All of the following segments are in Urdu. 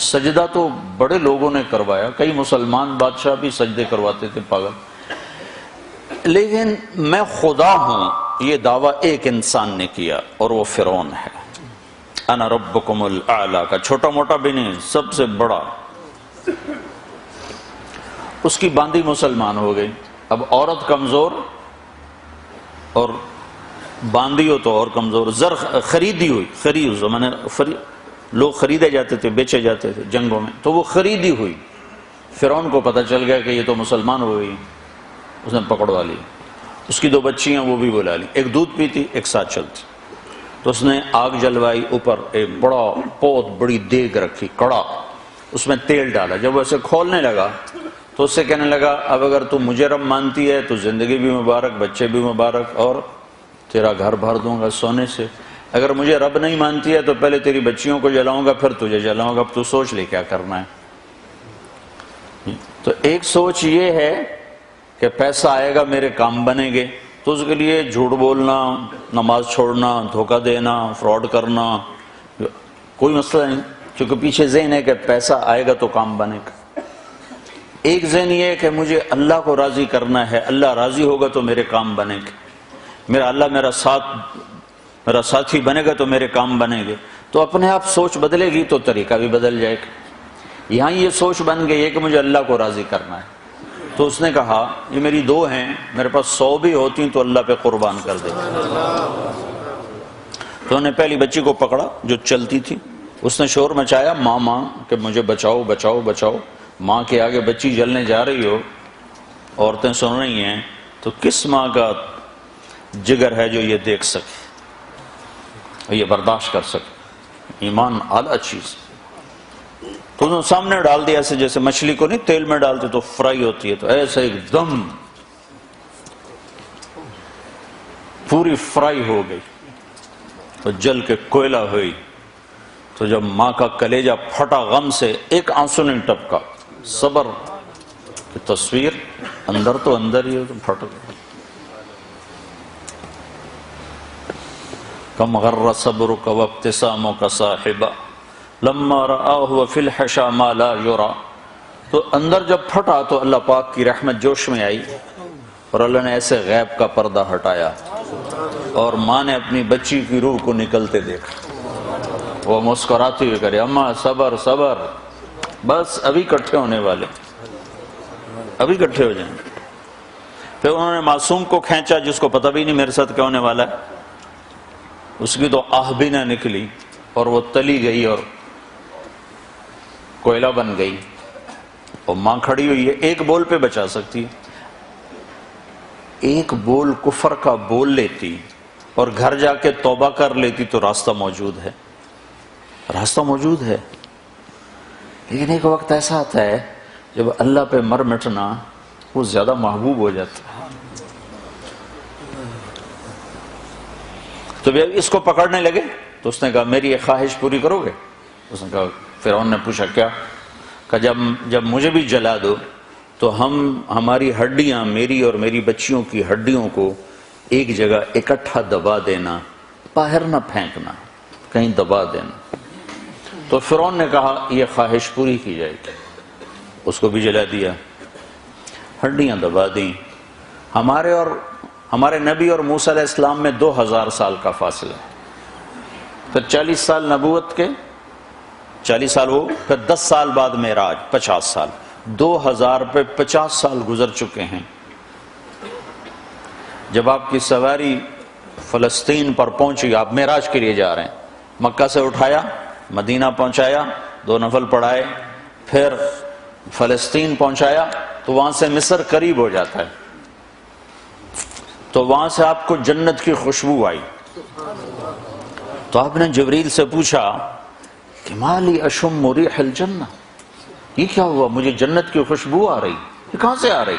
سجدہ تو بڑے لوگوں نے کروایا، کئی مسلمان بادشاہ بھی سجدے کرواتے تھے پاگل، لیکن میں خدا ہوں یہ دعویٰ ایک انسان نے کیا اور وہ فرعون ہے۔ انا ربکم الاعلی کا چھوٹا موٹا بھی نہیں، سب سے بڑا۔ اس کی باندی مسلمان ہو گئی۔ اب عورت کمزور اور باندی ہو تو اور کمزور، زر خریدی ہوئی، خرید زمانے لوگ خریدے جاتے تھے، بیچے جاتے تھے جنگوں میں، تو وہ خریدی ہوئی۔ فرعون کو پتہ چل گیا کہ یہ تو مسلمان ہو گئی، اس نے پکڑوا لی۔ اس کی 2 بچیاں وہ بھی بلا لی، ایک دودھ پیتی ایک ساتھ چلتی۔ تو اس نے آگ جلوائی، اوپر ایک بہت بڑی دیگ رکھی، کڑا، اس میں تیل ڈالا۔ جب وہ اسے کھولنے لگا تو اس سے کہنے لگا اب اگر تو مجھے رب مانتی ہے تو زندگی بھی مبارک، بچے بھی مبارک، اور تیرا گھر بھر دوں گا سونے سے۔ اگر مجھے رب نہیں مانتی ہے تو پہلے تیری بچیوں کو جلاؤں گا پھر تجھے جلاؤں گا، اب تو سوچ لے کیا کرنا ہے۔ تو ایک سوچ یہ ہے کہ پیسہ آئے گا میرے کام بنیں گے، تو اس کے لیے جھوٹ بولنا، نماز چھوڑنا، دھوکہ دینا، فراڈ کرنا کوئی مسئلہ نہیں، کیونکہ پیچھے ذہن ہے کہ پیسہ آئے گا تو کام بنے گا۔ ایک ذہن یہ ہے کہ مجھے اللہ کو راضی کرنا ہے، اللہ راضی ہوگا تو میرے کام بنے گے، میرا اللہ میرا ساتھی بنے گا تو میرے کام بنیں گے۔ تو اپنے آپ سوچ بدلے گی تو طریقہ بھی بدل جائے گا۔ یہاں یہ سوچ بن گئی ہے کہ مجھے اللہ کو راضی کرنا ہے، تو اس نے کہا یہ میری 2 ہیں، میرے پاس 100 بھی ہوتی تو اللہ پہ قربان کر دے۔ تو انہوں نے پہلی بچی کو پکڑا جو چلتی تھی، اس نے شور مچایا ماں کہ مجھے بچاؤ بچاؤ بچاؤ۔ ماں کے آگے بچی جلنے جا رہی ہو، عورتیں سن رہی ہیں، تو کس ماں کا جگر ہے جو یہ دیکھ سکے، یہ برداشت کر سکے؟ ایمان اعلیٰ چیز۔ تو انہوں نے سامنے ڈال دیا، ایسے جیسے مچھلی کو نہیں تیل میں ڈالتے تو فرائی ہوتی ہے، تو ایسے ایک دم پوری فرائی ہو گئی، تو جل کے کوئلہ ہوئی۔ تو جب ماں کا کلیجہ پھٹا غم سے، ایک آنسو نہیں ٹپکا، صبر کی تصویر اندر تو اندر ہی تو پھٹ گئی۔ کم غر صبرک وابتسامک صاحبا لما رآہ وفی الحشا ما لا یرا۔ تو اندر جب پھٹا تو اللہ پاک کی رحمت جوش میں آئی، اور اللہ نے ایسے غیب کا پردہ ہٹایا، اور ماں نے اپنی بچی کی روح کو نکلتے دیکھا۔ وہ مسکراتی ہوئے کرے اماں صبر صبر، بس ابھی کٹھے ہونے والے، ابھی کٹھے ہو جائیں۔ پھر انہوں نے معصوم کو کھینچا جس کو پتہ بھی نہیں میرے ساتھ کیا ہونے والا ہے، اس کی تو آہ بھی نہ نکلی، اور وہ تلی گئی اور کوئلہ بن گئی، اور ماں کھڑی ہوئی ہے، ایک بول پہ بچا سکتی ہے۔ ایک بول کفر کا بول لیتی اور گھر جا کے توبہ کر لیتی تو راستہ موجود ہے، راستہ موجود ہے۔ لیکن ایک وقت ایسا آتا ہے جب اللہ پہ مر مٹنا وہ زیادہ محبوب ہو جاتا ہے۔ تو اس کو پکڑنے لگے تو اس نے کہا میری ایک خواہش پوری کرو گے؟ اس نے کہا، فرعون نے پوچھا کیا؟ کہ جب مجھے بھی جلا دو تو ہماری ہڈیاں، میری اور میری بچیوں کی ہڈیوں کو ایک جگہ اکٹھا دبا دینا، باہر نہ پھینکنا، کہیں دبا دینا۔ تو فرعون نے کہا یہ خواہش پوری کی جائے گی، اس کو بھی جلا دیا، ہڈیاں دبا دیں۔ ہمارے نبی اور موسیٰ علیہ السلام میں 2000 سال کا فاصلہ ہے، پھر 40 سال نبوت کے، 40 سال ہو، پھر 10 سال بعد معراج، 50 سال، 2000 پہ 50 سال گزر چکے ہیں۔ جب آپ کی سواری فلسطین پر پہنچی، آپ معراج کے لیے جا رہے ہیں، مکہ سے اٹھایا، مدینہ پہنچایا، 2 نفل پڑھائے، پھر فلسطین پہنچایا، تو وہاں سے مصر قریب ہو جاتا ہے، تو وہاں سے آپ کو جنت کی خوشبو آئی۔ تو آپ نے جبریل سے پوچھا کہ مالی اشم ریح الجنہ، یہ کیا ہوا، مجھے جنت کی خوشبو آ رہی، یہ کہاں سے آ رہی؟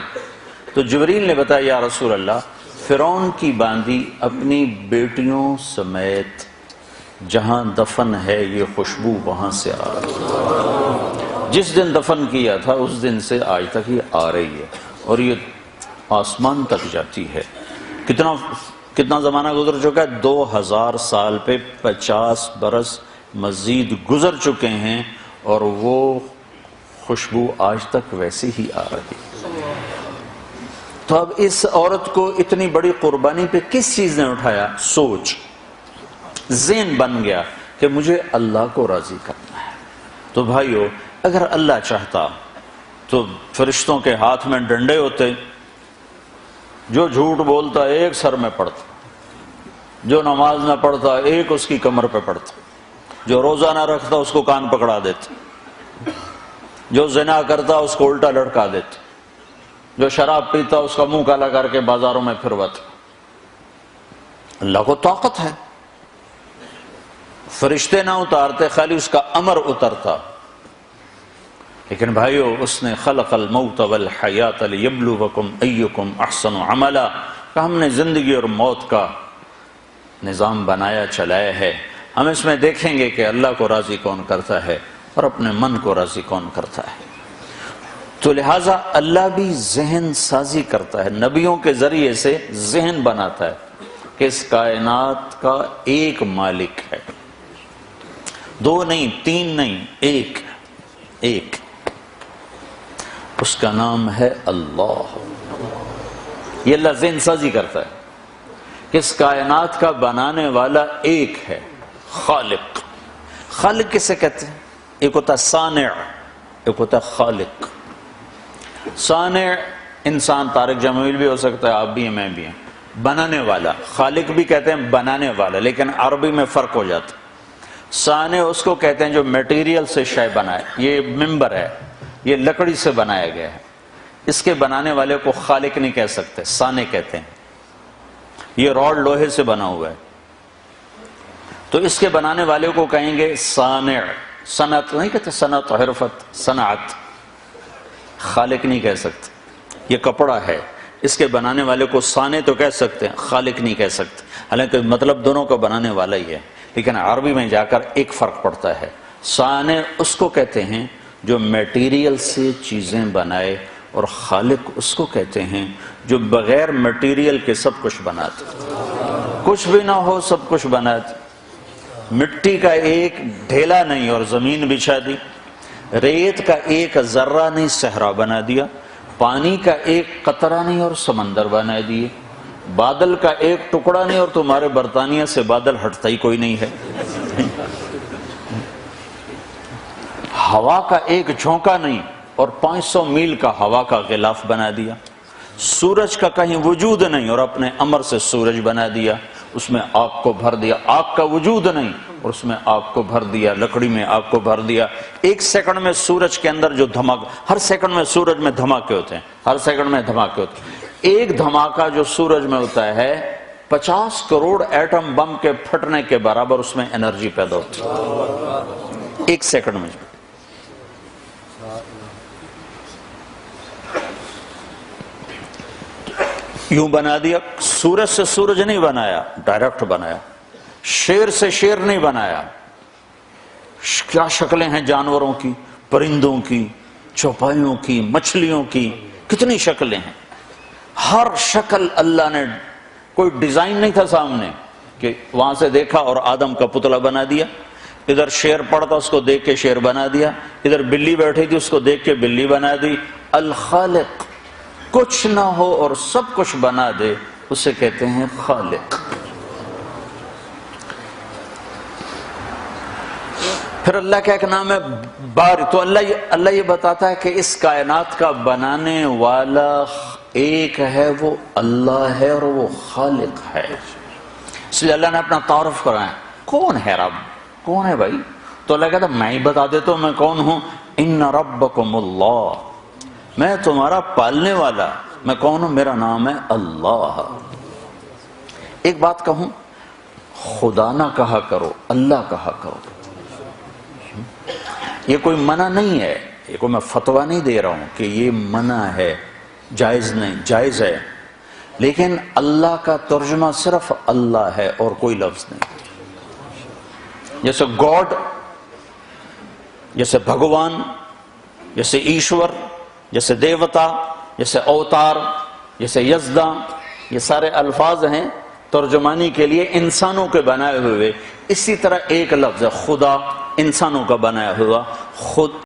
تو جبریل نے بتایا یا رسول اللہ، فرعون کی باندی اپنی بیٹیوں سمیت جہاں دفن ہے یہ خوشبو وہاں سے آ رہی ہے، جس دن دفن کیا تھا اس دن سے آج تک یہ آ رہی ہے، اور یہ آسمان تک جاتی ہے۔ کتنا زمانہ گزر چکا ہے؟ 2000 سال پہ 50 برس مزید گزر چکے ہیں، اور وہ خوشبو آج تک ویسی ہی آ رہی. تو اب اس عورت کو اتنی بڑی قربانی پہ کس چیز نے اٹھایا؟ سوچ، ذہن بن گیا کہ مجھے اللہ کو راضی کرنا ہے. تو بھائیو، اگر اللہ چاہتا تو فرشتوں کے ہاتھ میں ڈنڈے ہوتے، جو جھوٹ بولتا ایک سر میں پڑتا، جو نماز نہ پڑھتا ایک اس کی کمر پہ پڑتا، جو روزہ نہ رکھتا اس کو کان پکڑا دیتے، جو زنا کرتا اس کو الٹا لٹکا دیتے، جو شراب پیتا اس کا منہ کالا کر کے بازاروں میں پھرواتے. اللہ کو طاقت ہے، فرشتے نہ اتارتے، خالی اس کا امر اترتا. لیکن بھائیو، اس نے خلق الموت والحیات لیبلوکم ایکم احسن عملا، کہ ہم نے زندگی اور موت کا نظام بنایا چلایا ہے، ہم اس میں دیکھیں گے کہ اللہ کو راضی کون کرتا ہے اور اپنے من کو راضی کون کرتا ہے. تو لہٰذا اللہ بھی ذہن سازی کرتا ہے، نبیوں کے ذریعے سے ذہن بناتا ہے کہ اس کائنات کا ایک مالک ہے، دو نہیں، تین نہیں، ایک. اس کا نام ہے اللہ. یہ اللہ ذہن سازی کرتا ہے کہ اس کائنات کا بنانے والا ایک ہے، خالق. خالق کسے کہتے ہیں؟ ایک ہوتا صانع، ایک ہوتا خالق. صانع انسان طارق جمیل بھی ہو سکتا ہے، آپ بھی ہیں، میں بھی ہیں. بنانے والا، خالق بھی کہتے ہیں بنانے والا، لیکن عربی میں فرق ہو جاتا. صانع اس کو کہتے ہیں جو میٹیریل سے شے بنائے. یہ ممبر ہے، یہ لکڑی سے بنایا گیا ہے، اس کے بنانے والے کو خالق نہیں کہہ سکتے، صانع کہتے ہیں. یہ راڈ لوہے سے بنا ہوا ہے تو اس کے بنانے والے کو کہیں گے صانع. صنعت نہیں کہتے، صنعت حرفت، صنعت. خالق نہیں کہہ سکتے. یہ کپڑا ہے، اس کے بنانے والے کو صانع تو کہہ سکتے ہیں، خالق نہیں کہہ سکتے، حالانکہ مطلب دونوں کا بنانے والا ہی ہے. لیکن عربی میں جا کر ایک فرق پڑتا ہے. صانع اس کو کہتے ہیں جو میٹیریل سے چیزیں بنائے، اور خالق اس کو کہتے ہیں جو بغیر میٹیریل کے سب کچھ بناتے، کچھ بھی نہ ہو سب کچھ بناتے. مٹی کا ایک ڈھیلا نہیں اور زمین بچھا دی، ریت کا ایک ذرہ نہیں صحرا بنا دیا، پانی کا ایک قطرہ نہیں اور سمندر بنا دیے، بادل کا ایک ٹکڑا نہیں اور تمہارے برطانیہ سے بادل ہٹتا ہی کوئی نہیں ہے، ہوا کا ایک جھونکا نہیں اور 500 میل کا ہوا کا غلاف بنا دیا، سورج کا کہیں وجود نہیں اور اپنے امر سے سورج بنا دیا، اس میں آگ کو بھر دیا، آگ کا وجود نہیں اور اس میں آگ کو بھر دیا، لکڑی میں آگ کو بھر دیا. ایک سیکنڈ میں سورج کے اندر جو دھماکہ، ہر سیکنڈ میں سورج میں دھماکے ہوتے ہیں، ہر سیکنڈ میں دھماکے ہوتے ہیں. ایک دھماکہ جو سورج میں ہوتا ہے 50 کروڑ ایٹم بم کے پھٹنے کے برابر اس میں انرجی پیدا ہوتی ہے ایک سیکنڈ میں. یوں بنا دیا. سورج سے سورج نہیں بنایا، ڈائریکٹ بنایا. شیر سے شیر نہیں بنایا. کیا شکلیں ہیں جانوروں کی، پرندوں کی، چوپایوں کی، مچھلیوں کی، کتنی شکلیں ہیں. ہر شکل اللہ نے، کوئی ڈیزائن نہیں تھا سامنے کہ وہاں سے دیکھا اور آدم کا پتلا بنا دیا. ادھر شیر پڑتا اس کو دیکھ کے شیر بنا دیا، ادھر بلی بیٹھی تھی اس کو دیکھ کے بلی بنا دی. الخالق، کچھ نہ ہو اور سب کچھ بنا دے، اسے کہتے ہیں خالق. پھر اللہ کا ایک نام ہے باری. تو اللہ یہ بتاتا ہے کہ اس کائنات کا بنانے والا ایک ہے، وہ اللہ ہے اور وہ خالق ہے. اس لیے اللہ نے اپنا تعارف کرایا، کون ہے رب، کون ہے بھائی؟ تو اللہ کہتا میں ہی بتا دیتا ہوں میں کون ہوں. ان ربکم اللہ، میں تمہارا پالنے والا، میں کون ہوں؟ میرا نام ہے اللہ. ایک بات کہوں، خدا نہ کہا کرو، اللہ کہا کرو. یہ کوئی منع نہیں ہے، یہ کوئی میں فتویٰ نہیں دے رہا ہوں کہ یہ منع ہے، جائز نہیں، جائز ہے. لیکن اللہ کا ترجمہ صرف اللہ ہے اور کوئی لفظ نہیں. جیسے گاڈ، جیسے بھگوان، جیسے ایشور، جیسے دیوتا، جیسے اوتار، جیسے یزدا، یہ سارے الفاظ ہیں ترجمانی کے لیے انسانوں کے بنائے ہوئے. اسی طرح ایک لفظ ہے خدا، انسانوں کا بنایا ہوا خود